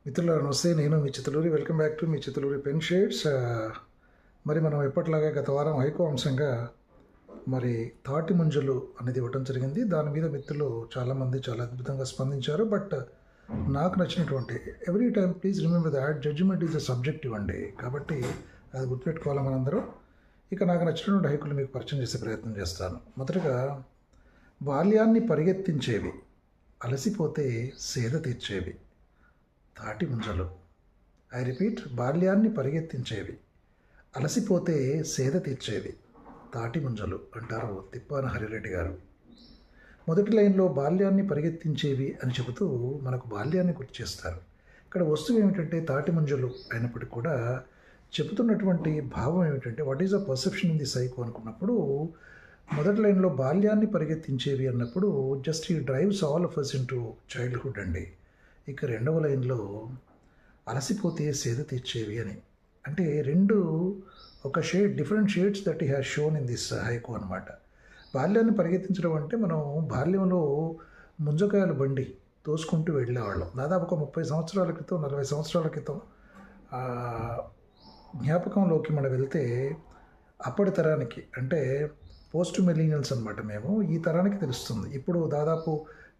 మిత్రులారా నమస్తే. నేను మీ చిత్తలూరి. వెల్కమ్ బ్యాక్ టు మీ చిత్తలూరి పెన్ షేడ్స్. మరి మనం ఎప్పటిలాగే గత వారం హైకో అంశంగా మరి తాటి ముంజలు అనేది ఇవ్వటం జరిగింది. దాని మీద మిత్రులు చాలామంది చాలా అద్భుతంగా స్పందించారు. బట్ నాకు నచ్చినటువంటి every time please remember that judgement is a subjective అండి. కాబట్టి అది గుర్తుపెట్టుకోవాలి మనందరూ. ఇక నాకు నచ్చినటువంటి హైకులు మీకు పరిచయం చేసే ప్రయత్నం చేస్తాను. మొదటగా బాల్యాన్ని పరిగెత్తించేవి, అలసిపోతే సేద తీర్చేవి తాటి ముంజలు. ఐ రిపీట్, బాల్యాన్ని పరిగెత్తించేవి, అలసిపోతే సేద తీర్చేవి తాటి ముంజలు అంటారు తిప్పాన హరిరెడ్డి గారు. మొదటి లైన్లో బాల్యాన్ని పరిగెత్తించేవి అని చెబుతూ మనకు బాల్యాన్ని గుర్తు చేస్తారు. ఇక్కడ వస్తువు ఏమిటంటే తాటి ముంజలు అయినప్పటికీ కూడా చెబుతున్నటువంటి భావం ఏమిటంటే what is a perception in the psycho అనుకున్నప్పుడు మొదటి లైన్లో బాల్యాన్ని పరిగెత్తించేవి అన్నప్పుడు జస్ట్ ఈ drives all of us into childhood అండి. ఇక రెండవ లైన్లో అలసిపోతే సేద తీర్చేవి అని, అంటే రెండు ఒక shade, different shades that he has shown in this haiku అనమాట. బాల్యాన్ని పరిగెత్తించడం అంటే మనం బాల్యంలో ముంజకాయల బండి తోసుకుంటూ వెళ్ళేవాళ్ళం. దాదాపు ఒక 30 సంవత్సరాల క్రితం, 40 సంవత్సరాల క్రితం జ్ఞాపకంలోకి మనం వెళ్తే అప్పటి తరానికి, అంటే పోస్ట్ మిలీనియల్స్ అనమాట మేము, ఈ తరానికి తెలుస్తుంది. ఇప్పుడు దాదాపు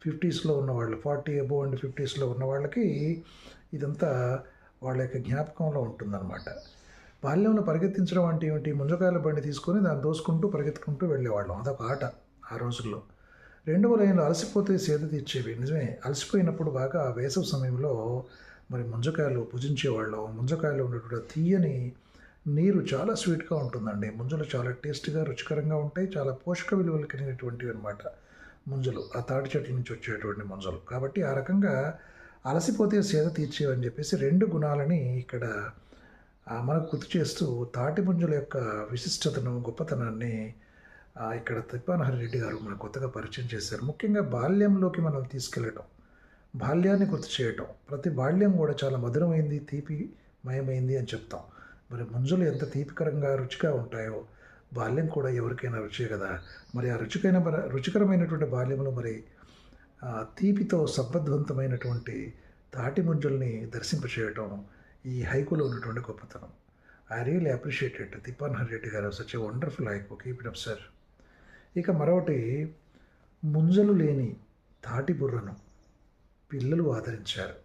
50స్లో ఉన్నవాళ్ళు, 40 అబోవ్ అండ్ 50స్లో ఉన్న వాళ్ళకి ఇదంతా వాళ్ళ యొక్క జ్ఞాపకంలో ఉంటుందన్నమాట. బాల్యంలో పరిగెత్తించడం అంటే ఏమిటి? ముంజకాయల బండి తీసుకొని దాన్ని దోసుకుంటూ పరిగెత్తుకుంటూ వెళ్ళేవాళ్ళం. అదొక ఆట ఆ రోజుల్లో. రెండవ లైన్లో అలసిపోతే సేద తీర్చేవి. నిజమే, అలసిపోయినప్పుడు బాగా వేసవి సమయంలో మరి ముంజకాయలు భుజించేవాళ్ళం. ముంజకాయలు ఉన్నటువంటి తీయని నీరు చాలా స్వీట్గా ఉంటుందండి. ముంజలు చాలా టేస్ట్గా, రుచికరంగా ఉంటాయి. చాలా పోషక విలువలు కలిగినటువంటివి అనమాట ముంజలు, ఆ తాటి చెట్ల నుంచి వచ్చేటువంటి ముంజలు. కాబట్టి ఆ రకంగా అలసిపోతే సేద తీర్చేవని చెప్పేసి రెండు గుణాలని ఇక్కడ మనకు గుర్తు చేస్తూ తాటి ముంజల యొక్క విశిష్టతను, గొప్పతనాన్ని ఇక్కడ తిప్పాన హరిరెడ్డి గారు మనకు కొత్తగా పరిచయం చేశారు. ముఖ్యంగా బాల్యంలోకి మనం తీసుకెళ్ళటం, బాల్యాన్ని గుర్తు చేయటం. ప్రతి బాల్యం కూడా చాలా మధురమైంది, తీపిమయమైంది అని చెప్తాం. మరి ముంజలు ఎంత తీపికరంగా, రుచిగా ఉంటాయో బాల్యం కూడా ఎవరికైనా రుచే కదా. మరి ఆ రుచికరమైనటువంటి బాల్యంలో మరి తీపితో సంపద్వంతమైనటువంటి తాటి ముంజల్ని దర్శింపచేయటం ఈ హైకులో ఉన్నటువంటి గొప్పతనం. I really appreciate it. Tippan Harireddy గారు such a wonderful haiku. Keep it up sir. ఇక మరొకటి, ముంజలు లేని తాటి బుర్రను పిల్లలు ఆదరించారు.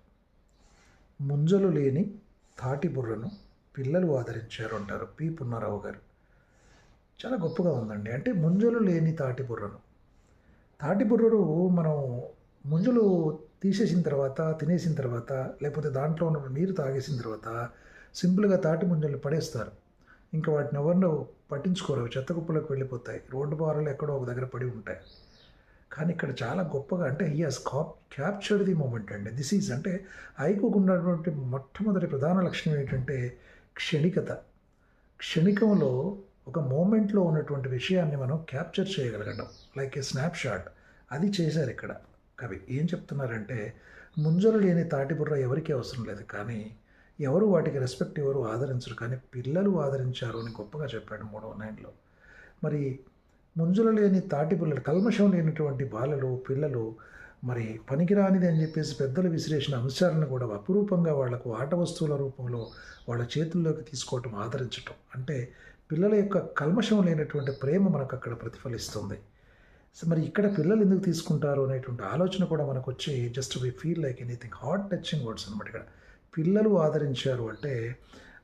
ముంజలు లేని తాటి బుర్రను పిల్లలు ఆదరించారు అంటారు పి పున్నారావు గారు. చాలా గొప్పగా ఉందండి. అంటే ముంజలు లేని తాటి బుర్రను, తాటి బుర్రలు మనం ముంజలు తీసేసిన తర్వాత, తినేసిన తర్వాత, లేకపోతే దాంట్లో ఉన్న నీరు తాగేసిన తర్వాత సింపుల్గా తాటి ముంజలు పడేస్తారు. ఇంకా వాటిని ఎవరినో పట్టించుకోరు, చెత్త కుప్పలోకి వెళ్ళిపోతాయి. రోడ్డు బారులు ఎక్కడో ఒక దగ్గర పడి ఉంటాయి. కానీ ఇక్కడ చాలా గొప్పగా, అంటే he has captured the moment అండి. దిస్ ఈజ్ అంటే హైకుకు ఉన్నటువంటి మొట్టమొదటి ప్రధాన లక్షణం ఏంటంటే క్షణికత. క్షణికంలో ఒక మూమెంట్లో ఉన్నటువంటి విషయాన్ని మనం క్యాప్చర్ చేయగలగడం, లైక్ ఏ స్నాప్ షాట్. అది చేశారు ఇక్కడ కవి. ఏం చెప్తున్నారంటే ముంజలు లేని తాటి బుర్ర ఎవరికీ అవసరం లేదు, కానీ ఎవరు వాటికి రెస్పెక్ట్ ఎవరు ఆదరించరు, కానీ పిల్లలు ఆదరించారు అని గొప్పగా చెప్పాడు 3వ లైన్లో. మరి ముంజలు లేని తాటి బుర్రలు, కల్మషం లేనటువంటి బాలలు, పిల్లలు మరి పనికిరానిది అని చెప్పేసి పెద్దలు విసిరేసిన అంశాలను కూడా అపురూపంగా వాళ్లకు ఆట వస్తువుల రూపంలో వాళ్ళ చేతుల్లోకి తీసుకోవటం, ఆదరించటం. అంటే పిల్లల యొక్క కల్మషం లేనటువంటి ప్రేమ మనకు అక్కడ ప్రతిఫలిస్తుంది. సో మరి ఇక్కడ పిల్లలు ఎందుకు తీసుకుంటారు అనేటువంటి ఆలోచన కూడా మనకు వచ్చి, just we feel like anything, heart touching words అనమాట. ఇక్కడ పిల్లలు ఆదరించారు అంటే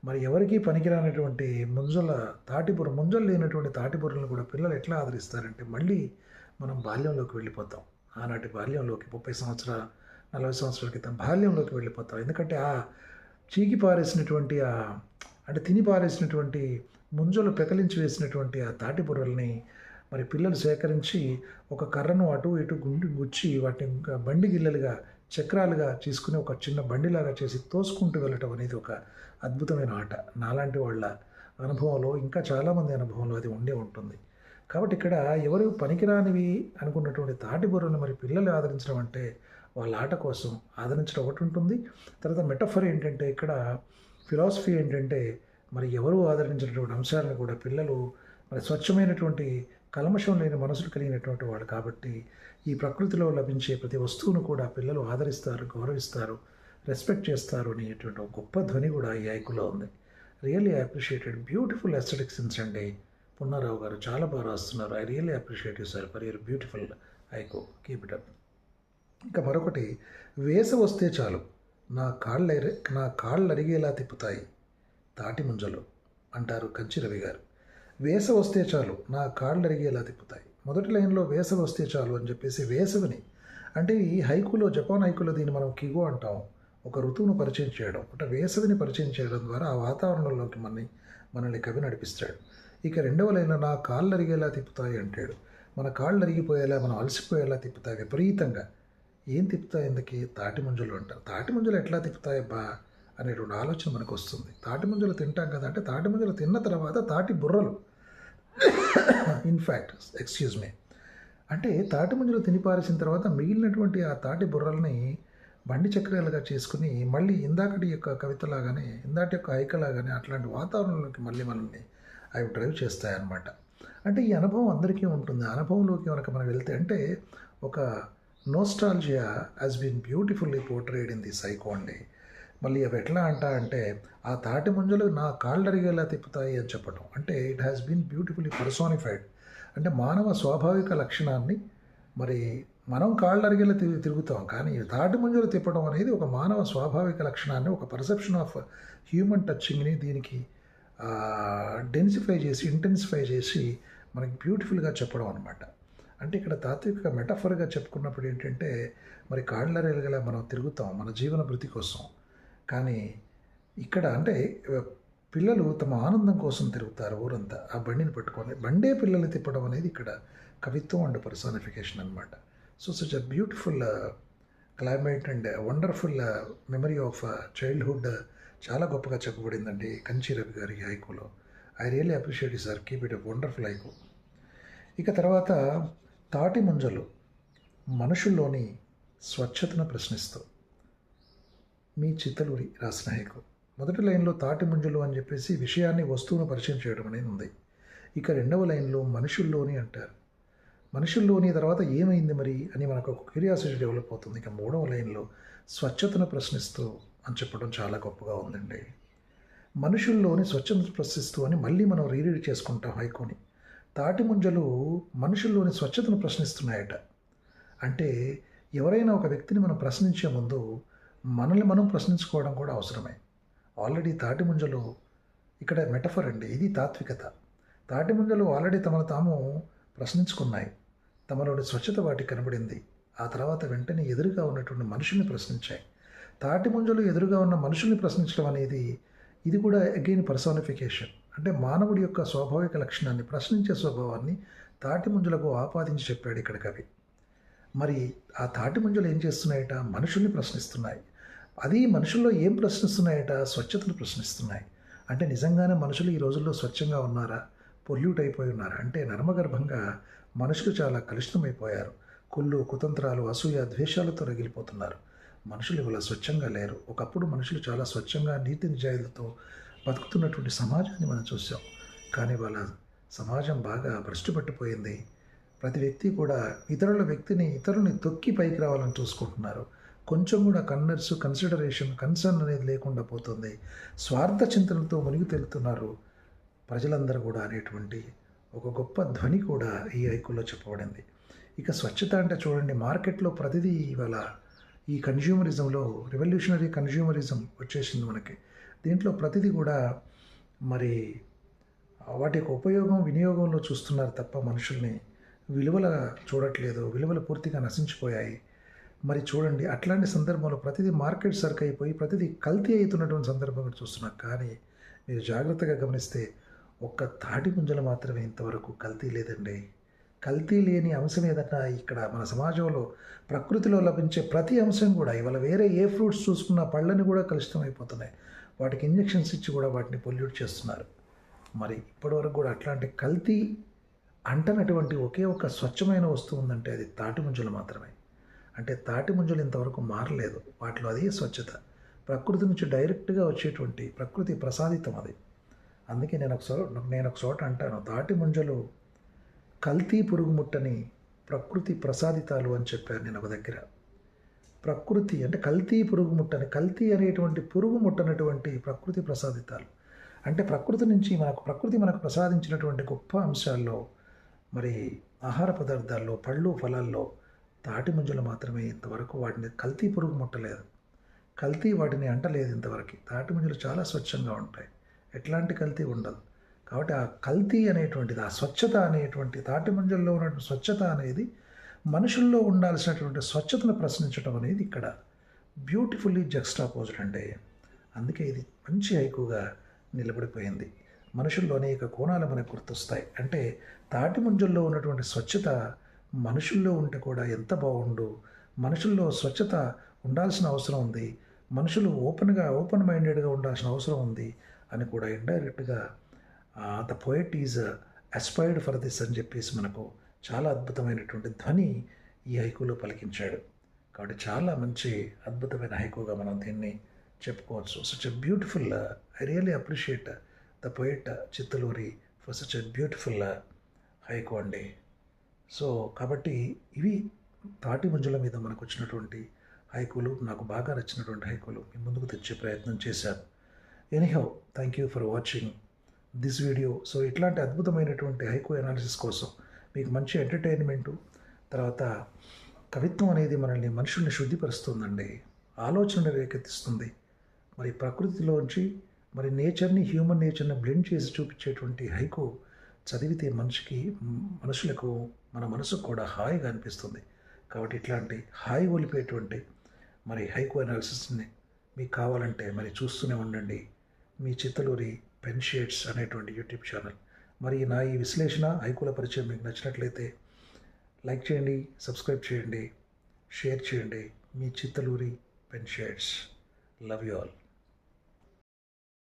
మరి ఎవరికీ పనికిరానటువంటి ముంజలు లేనటువంటి తాటి బుర్రలను కూడా పిల్లలు ఎట్లా ఆదరిస్తారంటే మళ్ళీ మనం బాల్యంలోకి వెళ్ళిపోతాం. ఆనాటి బాల్యంలోకి, 30 సంవత్సరాల 40 సంవత్సరాల క్రితం బాల్యంలోకి వెళ్ళిపోతాం. ఎందుకంటే ఆ చీకి పారేసినటువంటి అంటే తిని పారేసినటువంటి ముంజలు పెకలించి వేసినటువంటి ఆ తాటి బుర్రల్ని మరి పిల్లలు సేకరించి ఒక కర్రను అటు ఇటు గుచ్చి వాటిని బండి గిల్లలుగా, చక్రాలుగా తీసుకుని ఒక చిన్న బండిలాగా చేసి తోసుకుంటూ వెళ్ళటం అనేది ఒక అద్భుతమైన ఆట. నాలాంటి వాళ్ళ అనుభవంలో, ఇంకా చాలామంది అనుభవంలో అది ఉండే ఉంటుంది. కాబట్టి ఇక్కడ ఎవరు పనికిరానివి అనుకున్నటువంటి తాటి బుర్రను మరి పిల్లలు ఆదరించడం అంటే వాళ్ళ ఆట కోసం ఆదరించడం ఒకటి ఉంటుంది. తర్వాత మెటఫర్ ఏంటంటే, ఇక్కడ ఫిలాసఫీ ఏంటంటే మరి ఎవరు ఆదరించినటువంటి అంశాలను కూడా పిల్లలు మరి స్వచ్ఛమైనటువంటి కల్మషం లేని మనసులు కలిగినటువంటి వాడు కాబట్టి ఈ ప్రకృతిలో లభించే ప్రతి వస్తువును కూడా పిల్లలు ఆదరిస్తారు, గౌరవిస్తారు, రెస్పెక్ట్ చేస్తారు అనేటువంటి ఒక గొప్ప ధ్వని కూడా ఈ హైకులో ఉంది. Really appreciated, beautiful aesthetic sense అండి. పున్నారావు గారు చాలా బాగా రాస్తున్నారు. I really appreciate you sir for your beautiful haiku. Keep it up. ఇంకా మరొకటి, వేసవి వస్తే చాలు నా కాళ్ళు అరిగేలా తిప్పుతాయి తాటి ముంజలు అంటారు కంచి రవి గారు. వేసవి వస్తే చాలు నా కాళ్ళు అరిగేలా తిప్పుతాయి. మొదటి లైన్లో వేసవి వస్తే చాలు అని చెప్పేసి వేసవిని, అంటే ఈ హైకులో, జపాన్ హైకులో దీన్ని మనం కిగో అంటాం, ఒక ఋతువును పరిచయం చేయడం, అంటే వేసవిని పరిచయం చేయడం ద్వారా ఆ వాతావరణంలోకి మనల్ని కవి నడిపిస్తాడు. ఇక రెండవ లైన్లో నా కాళ్ళు అరిగేలా తిప్పుతాయి అంటాడు. మన కాళ్ళు అరిగిపోయేలా, మనం అలసిపోయేలా తిప్పుతాయి విపరీతంగా. ఏం తిప్పుతాయి ఎందుకు? తాటి ముంజలు అంటారు. తాటి ముంజలు ఎట్లా తిప్పుతాయి బా అనేటువంటి ఆలోచన మనకు వస్తుంది. తాటి ముంజలు తింటాం కదా అంటే, తాటి ముంజలు తిన్న తర్వాత తాటి బుర్రలు, ఇన్ఫ్యాక్ట్ ఎక్స్క్యూజ్ మీ, అంటే తాటి ముంజలు తినిపారేసిన తర్వాత మిగిలినటువంటి ఆ తాటి బుర్రల్ని బండి చక్రాలుగా చేసుకుని మళ్ళీ ఇందాకటి యొక్క కవితలాగానే, ఇందాటి యొక్క హైకలాగానే అట్లాంటి వాతావరణంలోకి మళ్ళీ మనల్ని అవి డ్రైవ్ చేస్తాయన్నమాట. అంటే ఈ అనుభవం అందరికీ ఉంటుంది. ఆ అనుభవంలోకి కనుక మనం వెళ్తే, అంటే ఒక nostalgia has been beautifully portrayed in the psycho అండి. మళ్ళీ అవి ఎట్లా అంటే ఆ తాటి ముంజలు నా కాళ్ళు అరిగేలా తిప్పుతాయి అని చెప్పడం, అంటే ఇట్ హ్యాస్ బీన్ బ్యూటిఫుల్లీ పర్సోనిఫైడ్. అంటే మానవ స్వాభావిక లక్షణాన్ని, మరి మనం కాళ్ళు అరిగేలా తిరుగుతాం, కానీ తాటి ముంజలు తిప్పడం అనేది ఒక మానవ స్వాభావిక లక్షణాన్ని, ఒక పర్సెప్షన్ ఆఫ్ హ్యూమన్ టచింగ్ని దీనికి ఇంటెన్సిఫై చేసి మనకి బ్యూటిఫుల్గా చెప్పడం అనమాట. అంటే ఇక్కడ తాత్విక మెటఫర్గా చెప్పుకున్నప్పుడు ఏంటంటే, మరి కాళ్ళరేలుగలా మనం తిరుగుతాం మన జీవన భృతి కోసం, కానీ ఇక్కడ అంటే పిల్లలు తమ ఆనందం కోసం తిరుగుతారు ఊరంతా ఆ బండిని పట్టుకొని. బండే పిల్లల్ని తిప్పడం అనేది ఇక్కడ కవిత్వం అండ్ పర్సానిఫికేషన్ అనమాట. So such a beautiful climate and wonderful memory of childhood చాలా గొప్పగా చెప్పబడిందండి కంచి రవి గారి హైకులో. I really appreciate you sir, keep it a wonderful haiku. ఇక తర్వాత తాటి ముంజలు మనుషుల్లోని స్వచ్ఛతను ప్రశ్నిస్తూ మీ చిత్తలూరి రాసిన హైకు. మొదటి లైన్లో తాటి ముంజలు అని చెప్పేసి విషయాన్ని, వస్తువును పరిచయం చేయడం అనేది ఉంది. ఇక రెండవ లైన్లో మనుషుల్లోని అంటారు. మనుషుల్లోని తర్వాత ఏమైంది మరి అని మనకు ఒక క్యూరియాసిటీ డెవలప్ అవుతుంది. ఇక మూడవ లైన్లో స్వచ్ఛతను ప్రశ్నిస్తూ అని చెప్పడం చాలా గొప్పగా ఉందండి. మనుషుల్లోని స్వచ్ఛతను ప్రశ్నిస్తూ అని మళ్ళీ మనం రీరీడ్ చేసుకుంటాం హైకోని. తాటి ముంజలు మనుషుల్లోని స్వచ్ఛతను ప్రశ్నిస్తున్నాయట. అంటే ఎవరైనా ఒక వ్యక్తిని మనం ప్రశ్నించే ముందు మనల్ని మనం ప్రశ్నించుకోవడం కూడా అవసరమే. ఆల్రెడీ తాటి ముంజలు ఇక్కడ మెటఫర్ అండి, ఇది తాత్వికత. తాటి ముంజలు ఆల్రెడీ తమను తాము ప్రశ్నించుకున్నాయి, తమలోని స్వచ్ఛత వాటికి కనబడింది. ఆ తర్వాత వెంటనే ఎదురుగా ఉన్నటువంటి మనుషుల్ని ప్రశ్నించాయి. తాటి ముంజలు ఎదురుగా ఉన్న మనుషుల్ని ప్రశ్నించడం అనేది ఇది కూడా అగైన్ పర్సానిఫికేషన్. అంటే మానవుడి యొక్క స్వాభావిక లక్షణాన్ని, ప్రశ్నించే స్వభావాన్ని తాటి ముంజలకు ఆపాదించి చెప్పాడు ఇక్కడ కవి. మరి ఆ తాటి ముంజలు ఏం చేస్తున్నాయట? మనుషుల్ని ప్రశ్నిస్తున్నాయి. అది మనుషుల్లో ఏం ప్రశ్నిస్తున్నాయట? స్వచ్ఛతను ప్రశ్నిస్తున్నాయి. అంటే నిజంగానే మనుషులు ఈ రోజుల్లో స్వచ్ఛంగా ఉన్నారా? పొల్యూట్ అయిపోయి ఉన్నారా? అంటే నర్మగర్భంగా మనుషులు చాలా కలుషితమైపోయారు. కుళ్ళు, కుతంత్రాలు, అసూయ, ద్వేషాలతో రగిలిపోతున్నారు. మనుషులు ఇవాళ స్వచ్ఛంగా లేరు. ఒకప్పుడు మనుషులు చాలా స్వచ్ఛంగా నీతి నిజాయితీలతో బతుకుతున్నటువంటి సమాజాన్ని మనం చూసాం. కానీ వాళ్ళ సమాజం బాగా భ్రష్టు పట్టిపోయింది. ప్రతి వ్యక్తి కూడా ఇతరులని తొక్కి పైకి రావాలని చూసుకుంటున్నారు. కొంచెం కూడా కన్సర్న్ అనేది లేకుండా పోతుంది. స్వార్థ చింతనలతో మునిగి తేలుతున్నారు ప్రజలందరూ కూడా అనేటువంటి ఒక గొప్ప ధ్వని కూడా ఈ హైకుల్లో చెప్పబడింది. ఇక స్వచ్ఛత అంటే చూడండి, మార్కెట్లో ప్రతిదీ ఇవాళ ఈ కన్జ్యూమరిజంలో రెవల్యూషనరీ కన్జ్యూమరిజం వచ్చేసింది మనకి. దీంట్లో ప్రతిదీ కూడా మరి వాటి యొక్క ఉపయోగం, వినియోగంలో చూస్తున్నారు తప్ప మనుషుల్ని విలువల చూడట్లేదు. విలువలు పూర్తిగా నశించిపోయాయి. మరి చూడండి, అట్లాంటి సందర్భంలో ప్రతిదీ మార్కెట్ సరుకు అయిపోయి ప్రతిదీ కల్తీ అవుతున్నటువంటి సందర్భం కూడా చూస్తున్నాం. కానీ మీరు జాగ్రత్తగా గమనిస్తే ఒక్క తాటి ముంజలు మాత్రమే ఇంతవరకు కల్తీ లేదండి. కల్తీ లేని అంశం ఏదన్నా ఇక్కడ మన సమాజంలో ప్రకృతిలో లభించే ప్రతి అంశం కూడా, ఇవాళ వేరే ఏ ఫ్రూట్స్ చూసుకున్న పళ్ళని కూడా కలుషితం అయిపోతున్నాయి. వాటికి ఇంజెక్షన్స్ ఇచ్చి కూడా వాటిని పొల్యూట్ చేస్తున్నారు. మరి ఇప్పటివరకు కూడా అట్లాంటి కల్తీ అంటనటువంటి ఒకే ఒక స్వచ్ఛమైన వస్తువు ఉందంటే అది తాటి ముంజలు మాత్రమే. అంటే తాటి ముంజలు ఇంతవరకు మారలేదు. వాటిలో అదే స్వచ్ఛత, ప్రకృతి నుంచి డైరెక్ట్గా వచ్చేటువంటి ప్రకృతి ప్రసాదితం అది. అందుకే నేను ఒక చోట అంటాను, తాటి ముంజలు కల్తీ పురుగు ముట్టని ప్రకృతి ప్రసాదితాలు అని చెప్పాను నేను ఒక దగ్గర. ప్రకృతి అంటే కల్తీ పురుగు ముట్టని కల్తీ అనేటువంటి పురుగు ముట్టనటువంటి ప్రకృతి ప్రసాదితాలు. అంటే ప్రకృతి మనకు ప్రసాదించినటువంటి గొప్ప అంశాల్లో మరి ఆహార పదార్థాల్లో పళ్ళు ఫలాల్లో తాటి ముంజలు మాత్రమే ఇంతవరకు వాటిని కల్తీ పురుగు ముట్టలేదు. కల్తీ వాటిని అంటలేదు ఇంతవరకు. తాటి ముంజలు చాలా స్వచ్ఛంగా ఉంటాయి, ఎట్లాంటి కల్తీ ఉండదు. కాబట్టి ఆ కల్తీ అనేటువంటిది, ఆ స్వచ్ఛత అనేటువంటి తాటి ముంజల్లో ఉన్నటువంటి స్వచ్ఛత అనేది మనుషుల్లో ఉండాల్సినటువంటి స్వచ్ఛతను ప్రశ్నించడం అనేది ఇక్కడ బ్యూటిఫుల్లీ జక్స్టాపోజ్డ్ అండి. అందుకే ఇది మంచి హైకుగా నిలబడిపోయింది. మనుషుల్లో అనేక కోణాలు మనకు గుర్తొస్తాయి. అంటే తాటి ముంజల్లో ఉన్నటువంటి స్వచ్ఛత మనుషుల్లో ఉంటే కూడా ఎంత బాగుండు, మనుషుల్లో స్వచ్ఛత ఉండాల్సిన అవసరం ఉంది, మనుషులు ఓపెన్ మైండెడ్గా ఉండాల్సిన అవసరం ఉంది అని కూడా ఇండైరెక్ట్గా the poet is aspired for this అని చెప్పేసి మనకు చాలా అద్భుతమైనటువంటి ధ్వని ఈ హైకులో పలికించాడు. కాబట్టి చాలా మంచి అద్భుతమైన హైకుగా మనం దీన్ని చెప్పుకోవచ్చు. Such a beautiful, I really appreciate the poet Chittaluri for such a beautiful haiku అండి. సో కాబట్టి ఇవి తాటి ముంజల మీద మనకు వచ్చినటువంటి హైకులు, నాకు బాగా నచ్చినటువంటి హైకులు మీ ముందుకు తెచ్చే ప్రయత్నం చేశాను. Anyhow, thank you for watching this video. So ఇట్లాంటి అద్భుతమైనటువంటి హైకు అనాలిసిస్ కోసం మీకు మంచి ఎంటర్టైన్మెంటు, తర్వాత కవిత్వం అనేది మనుషుల్ని శుద్ధిపరుస్తుందండి, ఆలోచనను రేకెత్తిస్తుంది. మరి ప్రకృతిలోంచి మరి హ్యూమన్ నేచర్ని బ్లెండ్ చేసి చూపించేటువంటి హైకు చదివితే మనుషులకు మన మనసుకు కూడా హాయిగా అనిపిస్తుంది. కాబట్టి ఇట్లాంటి హాయి ఒలిపేటువంటి మరి హైకు అనాలిసిస్ని మీకు కావాలంటే మరి చూస్తూనే ఉండండి మీ చిత్తలూరి పెన్ షేడ్స్ అనేటువంటి యూట్యూబ్ ఛానల్. మరి నా ఈ విశ్లేషణ హైకుల పరిచయం మీకు నచ్చినట్లయితే లైక్ చేయండి, సబ్స్క్రైబ్ చేయండి, షేర్ చేయండి. మీ Chittaluri pen shades. Love you all.